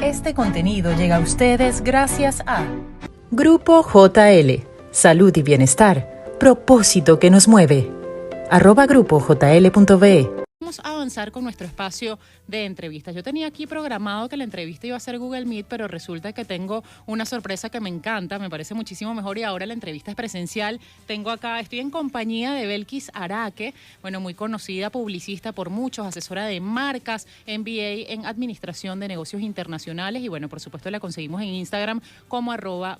Este contenido llega a ustedes gracias a Grupo JL, Salud y Bienestar, propósito que nos mueve. @grupojl.be. Vamos a avanzar con nuestro espacio de entrevistas. Yo tenía aquí programado que la entrevista iba a ser Google Meet, pero resulta que tengo una sorpresa que me encanta, me parece muchísimo mejor y ahora la entrevista es presencial. Estoy en compañía de Belkis Araque, bueno, muy conocida publicista por muchos, asesora de marcas, MBA en Administración de Negocios Internacionales y bueno, por supuesto la conseguimos en Instagram como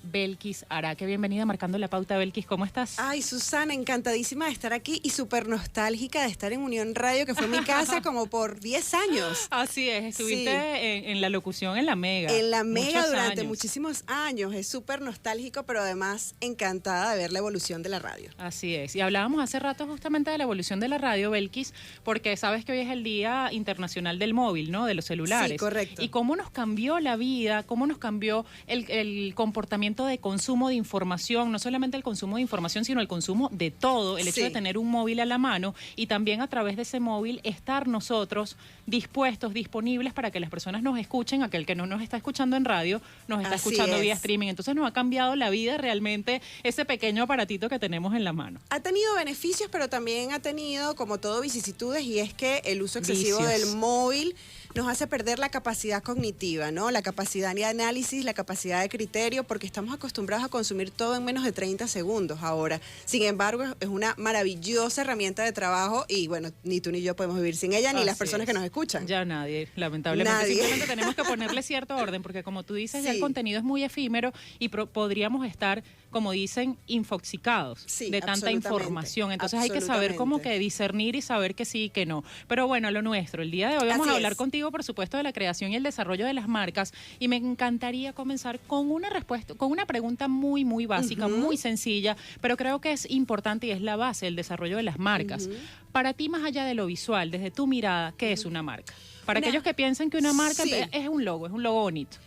@Belkis Araque. Bienvenida a Marcando la Pauta, Belkis, ¿cómo estás? Ay, Susana, encantadísima de estar aquí y súper nostálgica de estar en Unión Radio, que fue mi casa como por 10 años. Así es, estuviste en la locución en La Mega. En La Mega durante años. Muchísimos años. Es súper nostálgico, pero además encantada de ver la evolución de la radio. Así es. Y hablábamos hace rato justamente de la evolución de la radio, Belkis, porque sabes que hoy es el Día Internacional del Móvil, ¿no? De los celulares. Sí, correcto. Y cómo nos cambió la vida, cómo nos cambió el comportamiento de consumo de información, no solamente el consumo de información, sino el consumo de todo, el hecho de tener un móvil a la mano y también a través de ese móvil estar nosotros dispuestos, disponibles para que las personas nos escuchen, aquel que no nos está escuchando en radio, nos está escuchando vía streaming. Entonces nos ha cambiado la vida realmente ese pequeño aparatito que tenemos en la mano. Ha tenido beneficios, pero también ha tenido, como todo, vicisitudes, y es que el uso excesivo del móvil nos hace perder la capacidad cognitiva, ¿no? La capacidad de análisis, la capacidad de criterio, porque estamos acostumbrados a consumir todo en menos de 30 segundos ahora. Sin embargo, es una maravillosa herramienta de trabajo y, bueno, ni tú ni yo podemos vivir sin ella, ni las personas que nos escuchan. Ya nadie, lamentablemente. Nadie. Simplemente tenemos que ponerle cierto orden, porque como tú dices, ya el contenido es muy efímero y podríamos estar, como dicen, infoxicados de tanta información. Entonces hay que saber cómo que discernir y saber que sí y que no. Pero bueno, lo nuestro, el día de hoy vamos a hablar contigo, por supuesto, de la creación y el desarrollo de las marcas, y me encantaría comenzar con una respuesta, con una pregunta muy, muy básica, muy sencilla, pero creo que es importante y es la base del desarrollo de las marcas. Para ti, más allá de lo visual, desde tu mirada, ¿qué es una marca? Para aquellos que piensan que una marca es un logo bonito.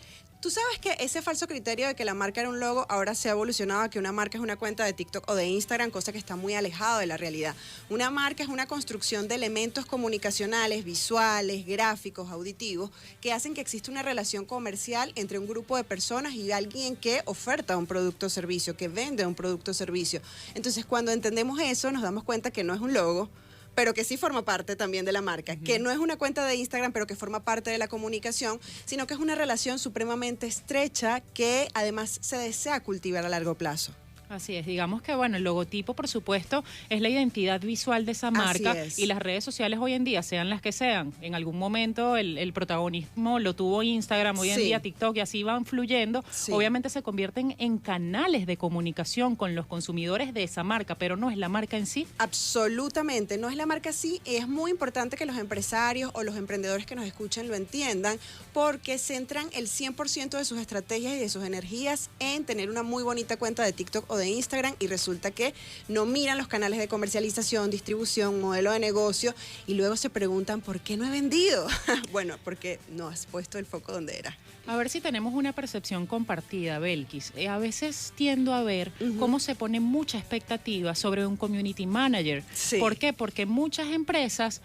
Tú sabes que ese falso criterio de que la marca era un logo ahora se ha evolucionado a que una marca es una cuenta de TikTok o de Instagram, cosa que está muy alejado de la realidad. Una marca es una construcción de elementos comunicacionales, visuales, gráficos, auditivos, que hacen que exista una relación comercial entre un grupo de personas y alguien que oferta un producto o servicio, que vende un producto o servicio. Entonces, cuando entendemos eso, nos damos cuenta que no es un logo, pero que sí forma parte también de la marca, que no es una cuenta de Instagram, pero que forma parte de la comunicación, sino que es una relación supremamente estrecha que además se desea cultivar a largo plazo. Así es, digamos que bueno, el logotipo, por supuesto, es la identidad visual de esa marca y las redes sociales hoy en día, sean las que sean, en algún momento el protagonismo lo tuvo Instagram, hoy en día TikTok, y así van fluyendo, obviamente se convierten en canales de comunicación con los consumidores de esa marca, pero no es la marca en sí. Absolutamente, no es la marca en sí, y es muy importante que los empresarios o los emprendedores que nos escuchen lo entiendan, porque centran el 100% de sus estrategias y de sus energías en tener una muy bonita cuenta de TikTok o de Instagram, y resulta que no miran los canales de comercialización, distribución, modelo de negocio, y luego se preguntan ¿por qué no he vendido? Bueno, porque no has puesto el foco donde era. A ver si tenemos una percepción compartida, Belkis. A veces tiendo a ver cómo se pone mucha expectativa sobre un community manager. ¿Por qué? Porque muchas empresas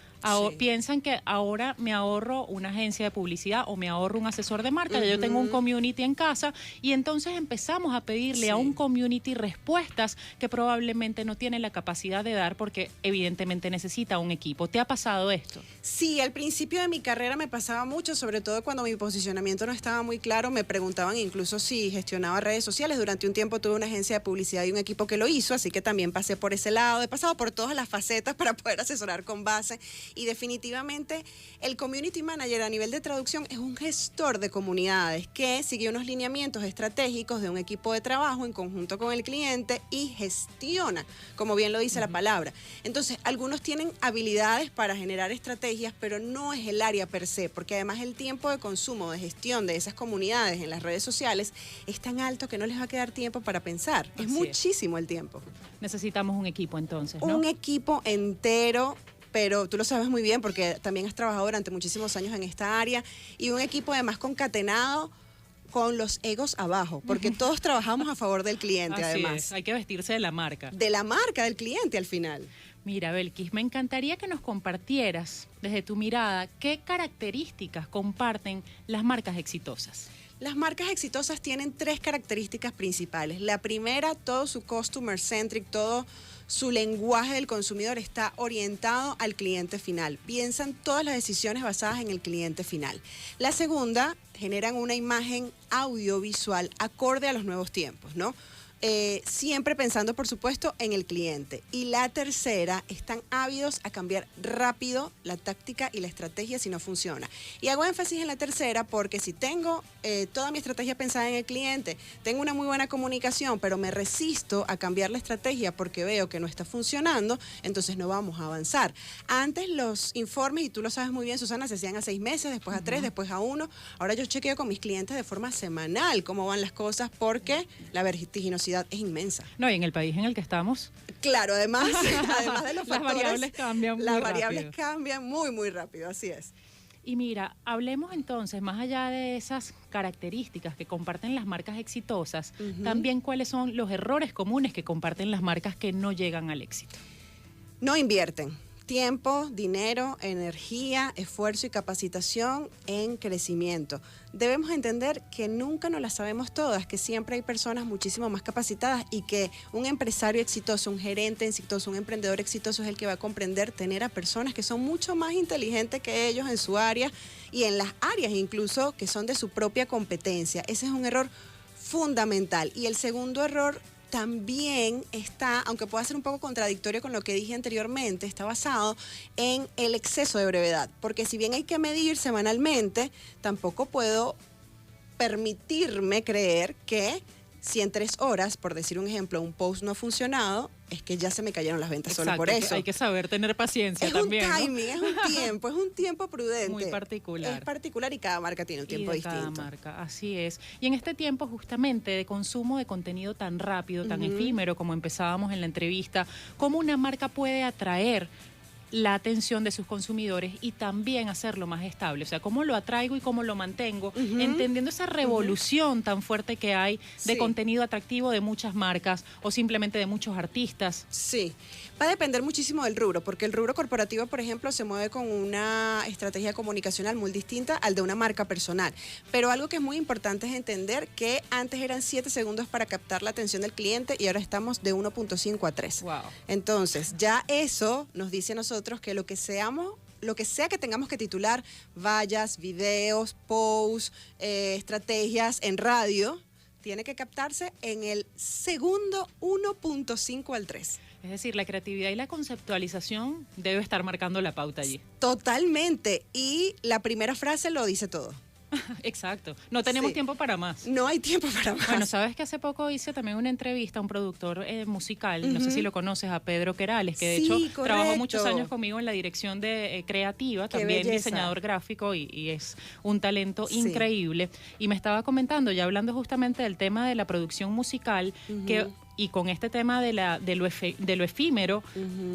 piensan que ahora me ahorro una agencia de publicidad o me ahorro un asesor de marca, ya yo tengo un community en casa, y entonces empezamos a pedirle a un community respuestas que probablemente no tiene la capacidad de dar porque evidentemente necesita un equipo. ¿Te ha pasado esto? Sí, al principio de mi carrera me pasaba mucho, sobre todo cuando mi posicionamiento no estaba muy claro. Me preguntaban incluso si gestionaba redes sociales. Durante un tiempo tuve una agencia de publicidad y un equipo que lo hizo, así que también pasé por ese lado. He pasado por todas las facetas para poder asesorar con base, y definitivamente el community manager a nivel de traducción es un gestor de comunidades que sigue unos lineamientos estratégicos de un equipo de trabajo en conjunto con el cliente y gestiona, como bien lo dice la palabra. Entonces, algunos tienen habilidades para generar estrategias, pero no es el área per se, porque además el tiempo de consumo, de gestión de esas comunidades en las redes sociales es tan alto que no les va a quedar tiempo para pensar. Es muchísimo el tiempo. Necesitamos un equipo entonces, ¿no? Un equipo entero, pero tú lo sabes muy bien porque también has trabajado durante muchísimos años en esta área, y un equipo además concatenado con los egos abajo, porque todos trabajamos a favor del cliente. Así además. Hay que vestirse de la marca. De la marca, del cliente al final. Mira, Belkis, me encantaría que nos compartieras desde tu mirada qué características comparten las marcas exitosas. Las marcas exitosas tienen 3 características principales. La primera, todo su customer centric, todo su lenguaje del consumidor está orientado al cliente final. Piensan todas las decisiones basadas en el cliente final. La segunda, generan una imagen audiovisual acorde a los nuevos tiempos, ¿no? Siempre pensando, por supuesto, en el cliente. Y la tercera, están ávidos a cambiar rápido la táctica y la estrategia si no funciona. Y hago énfasis en la tercera porque si tengo toda mi estrategia pensada en el cliente, tengo una muy buena comunicación, pero me resisto a cambiar la estrategia porque veo que no está funcionando, entonces no vamos a avanzar. Antes los informes, y tú lo sabes muy bien, Susana, se hacían a 6 meses, después a 3, después a 1. Ahora yo chequeo con mis clientes de forma semanal cómo van las cosas porque la vertiginosidad es inmensa. No, y en el país en el que estamos. Claro, además de los factores, las variables cambian muy rápido. Las variables cambian muy, muy rápido, así es. Y mira, hablemos entonces, más allá de esas características que comparten las marcas exitosas, también cuáles son los errores comunes que comparten las marcas que no llegan al éxito. No invierten tiempo, dinero, energía, esfuerzo y capacitación en crecimiento. Debemos entender que nunca nos las sabemos todas, que siempre hay personas muchísimo más capacitadas y que un empresario exitoso, un gerente exitoso, un emprendedor exitoso es el que va a comprender tener a personas que son mucho más inteligentes que ellos en su área y en las áreas incluso que son de su propia competencia. Ese es un error fundamental. Y el segundo error también está, aunque pueda ser un poco contradictorio con lo que dije anteriormente, está basado en el exceso de brevedad, porque si bien hay que medir semanalmente, tampoco puedo permitirme creer que si en 3 horas, por decir un ejemplo, un post no ha funcionado, es que ya se me cayeron las ventas. Exacto, solo por eso. Hay que saber tener paciencia también. Es un timing, ¿no? es un tiempo prudente. Muy particular. Es particular y cada marca tiene un tiempo distinto. Cada marca, así es. Y en este tiempo justamente de consumo de contenido tan rápido, tan efímero como empezábamos en la entrevista, ¿cómo una marca puede atraer la atención de sus consumidores y también hacerlo más estable? O sea, ¿cómo lo atraigo y cómo lo mantengo? Entendiendo esa revolución tan fuerte que hay de contenido atractivo de muchas marcas o simplemente de muchos artistas. Sí, va a depender muchísimo del rubro, porque el rubro corporativo, por ejemplo, se mueve con una estrategia comunicacional muy distinta al de una marca personal. Pero algo que es muy importante es entender que antes eran 7 segundos para captar la atención del cliente y ahora estamos de 1.5 a 3. Wow. Entonces, ya eso nos dice a nosotros que lo que sea que tengamos que titular, vallas, videos, posts, estrategias en radio, tiene que captarse en el segundo 1.5 al 3. Es decir, la creatividad y la conceptualización debe estar marcando la pauta allí. Totalmente. Y la primera frase lo dice todo. Exacto. No tenemos tiempo para más. No hay tiempo para más. Bueno, sabes que hace poco hice también una entrevista a un productor musical, no sé si lo conoces, a Pedro Querales, que de hecho trabajó muchos años conmigo en la dirección de creativa, también diseñador gráfico y es un talento increíble. Y me estaba comentando, ya hablando justamente del tema de la producción musical, y con este tema de lo efímero,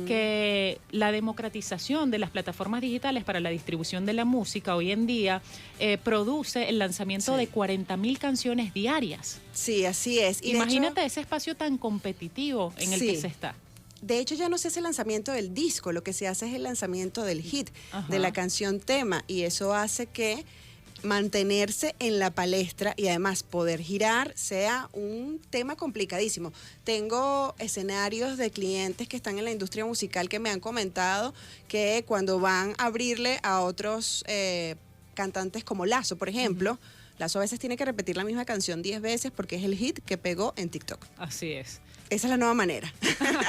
que la democratización de las plataformas digitales para la distribución de la música hoy en día produce el lanzamiento de 40.000 canciones diarias. Sí, así es. Y imagínate ese espacio tan competitivo en el que se está. De hecho, ya no se hace el lanzamiento del disco, lo que se hace es el lanzamiento del hit, de la canción tema, y eso hace que mantenerse en la palestra y además poder girar sea un tema complicadísimo. Tengo escenarios de clientes que están en la industria musical que me han comentado que cuando van a abrirle a otros cantantes como Lazo, por ejemplo, Lazo a veces tiene que repetir la misma canción 10 veces porque es el hit que pegó en TikTok. Así es. Esa es la nueva manera.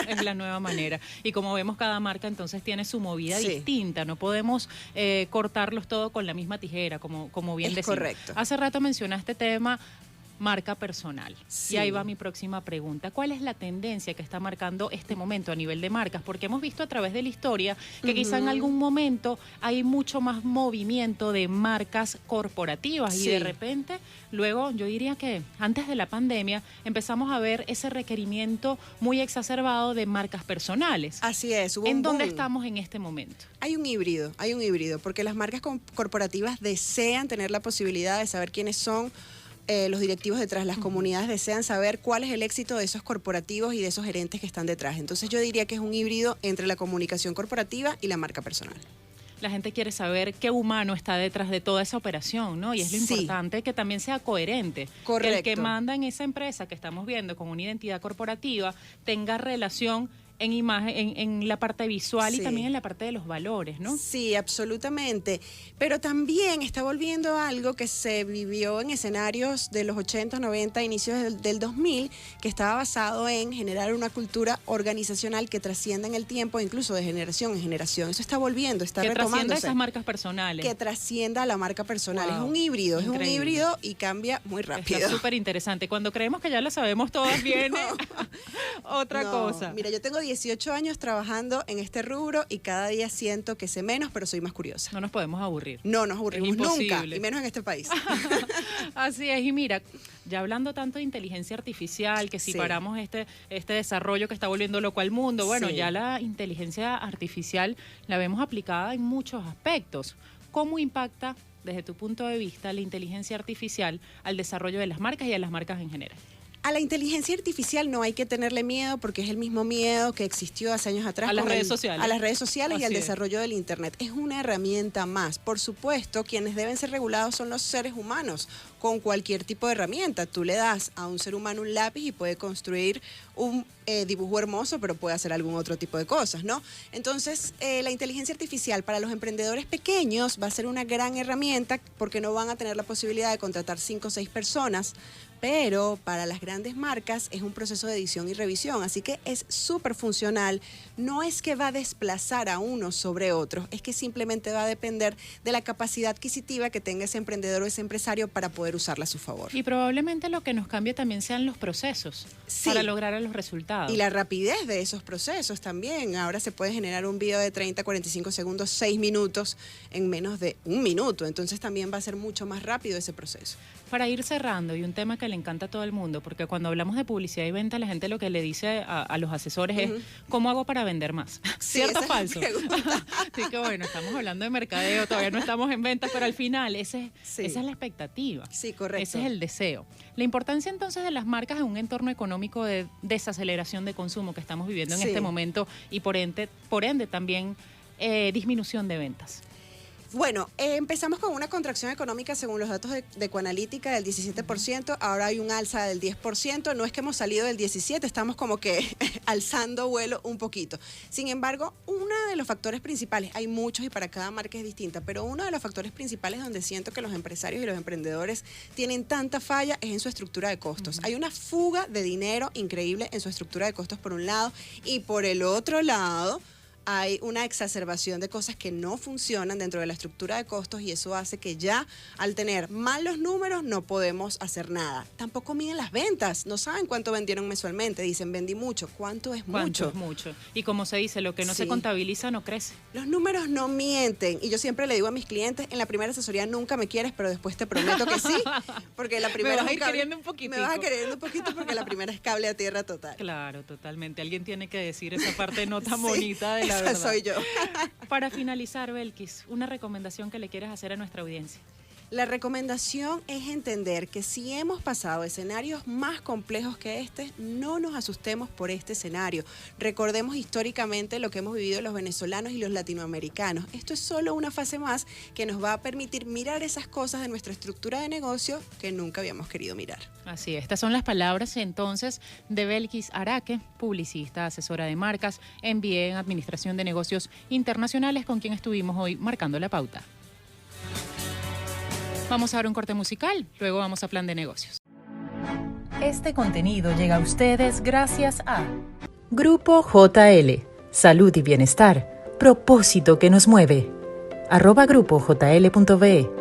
Es la nueva manera. Y como vemos, cada marca entonces tiene su movida distinta. No podemos cortarlos todo con la misma tijera, como bien decimos. Correcto. Hace rato mencionaste tema marca personal. Y ahí va mi próxima pregunta. ¿Cuál es la tendencia que está marcando este momento a nivel de marcas? Porque hemos visto a través de la historia que quizá en algún momento hay mucho más movimiento de marcas corporativas y de repente, luego yo diría que antes de la pandemia empezamos a ver ese requerimiento muy exacerbado de marcas personales. Así es. ¿En dónde estamos en este momento? Hay un híbrido, porque las marcas corporativas desean tener la posibilidad de saber quiénes son los directivos detrás, las comunidades desean saber cuál es el éxito de esos corporativos y de esos gerentes que están detrás. Entonces yo diría que es un híbrido entre la comunicación corporativa y la marca personal. La gente quiere saber qué humano está detrás de toda esa operación, ¿no? Y es lo importante que también sea coherente. Correcto. Que el que manda en esa empresa que estamos viendo con una identidad corporativa tenga relación en imagen, en la parte visual y también en la parte de los valores, ¿no? Sí, absolutamente. Pero también está volviendo algo que se vivió en escenarios de los 80, 90, inicios del 2000, que estaba basado en generar una cultura organizacional que trascienda en el tiempo, incluso de generación en generación. Eso está volviendo, está retomándose. Que trascienda esas marcas personales. Que trascienda a la marca personal. Wow. Es un híbrido, increíble. Es un híbrido y cambia muy rápido. Está súper interesante. Cuando creemos que ya lo sabemos todas, viene otra cosa. Mira, yo tengo 18 años trabajando en este rubro y cada día siento que sé menos, pero soy más curiosa. No nos podemos aburrir. No nos aburrimos nunca, y menos en este país. Así es, y mira, ya hablando tanto de inteligencia artificial, que si paramos este desarrollo que está volviendo loco al mundo, bueno, ya la inteligencia artificial la vemos aplicada en muchos aspectos. ¿Cómo impacta, desde tu punto de vista, la inteligencia artificial al desarrollo de las marcas y a las marcas en general? A la inteligencia artificial no hay que tenerle miedo porque es el mismo miedo que existió hace años atrás. A las redes sociales. A las redes sociales y al desarrollo del Internet. Es una herramienta más. Por supuesto, quienes deben ser regulados son los seres humanos con cualquier tipo de herramienta. Tú le das a un ser humano un lápiz y puede construir un dibujo hermoso, pero puede hacer algún otro tipo de cosas, ¿no? Entonces, la inteligencia artificial para los emprendedores pequeños va a ser una gran herramienta porque no van a tener la posibilidad de contratar 5 o 6 personas, pero para las grandes marcas es un proceso de edición y revisión, así que es súper funcional. No es que va a desplazar a unos sobre otros, es que simplemente va a depender de la capacidad adquisitiva que tenga ese emprendedor o ese empresario para poder usarla a su favor. Y probablemente lo que nos cambie también sean los procesos para lograr los resultados. Y la rapidez de esos procesos también. Ahora se puede generar un video de 30, 45 segundos, 6 minutos en menos de un minuto, entonces también va a ser mucho más rápido ese proceso. Para ir cerrando, y un tema que le encanta a todo el mundo, porque cuando hablamos de publicidad y venta, la gente lo que le dice a los asesores es, ¿cómo hago para vender más? Sí, ¿Cierto o falso? Así que bueno, estamos hablando de mercadeo, todavía no estamos en ventas, pero al final esa es la expectativa. Sí, correcto. Ese es el deseo. La importancia entonces de las marcas en un entorno económico de desaceleración de consumo que estamos viviendo en este momento y por ende también disminución de ventas. Bueno, empezamos con una contracción económica según los datos de Ecoanalítica del 17%, ahora hay un alza del 10%, no es que hemos salido del 17%, estamos como que alzando vuelo un poquito. Sin embargo, uno de los factores principales, hay muchos y para cada marca es distinta, pero uno de los factores principales donde siento que los empresarios y los emprendedores tienen tanta falla es en su estructura de costos. Hay una fuga de dinero increíble en su estructura de costos por un lado y por el otro lado hay una exacerbación de cosas que no funcionan dentro de la estructura de costos y eso hace que ya al tener malos números no podemos hacer nada. Tampoco miden las ventas, no saben cuánto vendieron mensualmente, dicen vendí mucho, ¿cuánto es mucho? ¿Cuánto es mucho? Y como se dice, lo que no se contabiliza no crece. Los números no mienten y yo siempre le digo a mis clientes, en la primera asesoría nunca me quieres, pero después te prometo que sí, porque la primera me vas a ir queriendo un poquito. Me vas a querer un poquito porque la primera es cable a tierra total. Claro, totalmente. Alguien tiene que decir esa parte no tan bonita de la verdad. Esa soy yo. Para finalizar, Belkis, una recomendación que le quieres hacer a nuestra audiencia. La recomendación es entender que si hemos pasado escenarios más complejos que este, no nos asustemos por este escenario. Recordemos históricamente lo que hemos vivido los venezolanos y los latinoamericanos. Esto es solo una fase más que nos va a permitir mirar esas cosas de nuestra estructura de negocio que nunca habíamos querido mirar. Así es, estas son las palabras entonces de Belkis Araque, publicista, asesora de marcas, MBA en Administración de Negocios Internacionales, con quien estuvimos hoy marcando la pauta. Vamos a dar un corte musical, luego vamos a Plan de Negocios. Este contenido llega a ustedes gracias a Grupo JL, Salud y Bienestar, propósito que nos mueve. @grupojl.be